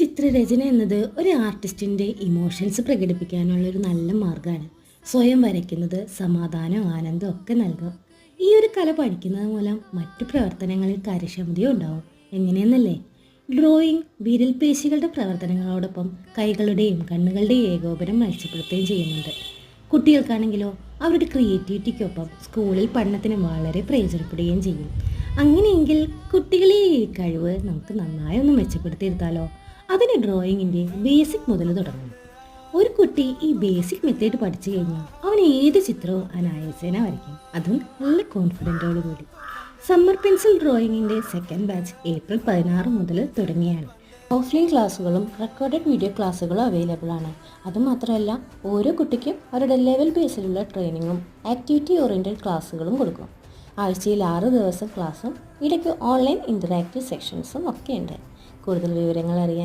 ചിത്രരചന എന്നത് ഒരു ആർട്ടിസ്റ്റിൻ്റെ ഇമോഷൻസ് പ്രകടിപ്പിക്കാനുള്ള ഒരു നല്ല മാർഗ്ഗമാണ്. സ്വയം വരയ്ക്കുന്നത് സമാധാനവും ആനന്ദവും ഒക്കെ നൽകും. ഈ ഒരു കല പഠിക്കുന്നത് മൂലം മറ്റു പ്രവർത്തനങ്ങളിൽ കാര്യക്ഷമതയും ഉണ്ടാവും. എങ്ങനെയെന്നല്ലേ? ഡ്രോയിങ് വിരൽപേശികളുടെ പ്രവർത്തനങ്ങളോടൊപ്പം കൈകളുടെയും കണ്ണുകളുടെയും ഏകോപനം മെച്ചപ്പെടുത്തുകയും ചെയ്യുന്നുണ്ട്. കുട്ടികൾക്കാണെങ്കിലോ അവരുടെ ക്രിയേറ്റിവിറ്റിക്കൊപ്പം സ്കൂളിൽ പഠനത്തിന് വളരെ പ്രയോജനപ്പെടുകയും ചെയ്യും. അങ്ങനെയെങ്കിൽ കുട്ടികളെ ഈ കഴിവ് നമുക്ക് നന്നായി ഒന്ന് മെച്ചപ്പെടുത്തിയെടുത്താലോ? അതിന് ഡ്രോയിങ്ങിൻ്റെ ബേസിക് മുതൽ തുടങ്ങണം. ഒരു കുട്ടി ഈ ബേസിക് മെത്തേഡ് പഠിച്ചു കഴിഞ്ഞാൽ അവൻ ഏത് ചിത്രവും അനായാസേന വരയ്ക്കും, അതും നല്ല കോൺഫിഡൻറ്റോടു കൂടി. സമ്മർ പെൻസിൽ ഡ്രോയിങ്ങിൻ്റെ സെക്കൻഡ് ബാച്ച് ഏപ്രിൽ 16 മുതൽ തുടങ്ങിയാണ്. ഓഫ്ലൈൻ ക്ലാസ്സുകളും റെക്കോർഡഡ് വീഡിയോ ക്ലാസ്സുകളും അവൈലബിൾ ആണ്. അതുമാത്രമല്ല, ഓരോ കുട്ടിക്കും അവരുടെ ലെവൽ ബേസിലുള്ള ട്രെയിനിങ്ങും ആക്ടിവിറ്റി ഓറിയൻറ്റഡ് ക്ലാസ്സുകളും കൊടുക്കും. ആഴ്ചയിൽ 6 ദിവസം ക്ലാസ്സും ഇടയ്ക്ക് ഓൺലൈൻ ഇൻ്ററാക്റ്റീവ് സെക്ഷൻസും ഒക്കെ ഉണ്ട്. കൂടുതൽ വിവരങ്ങൾ അറിയാൻ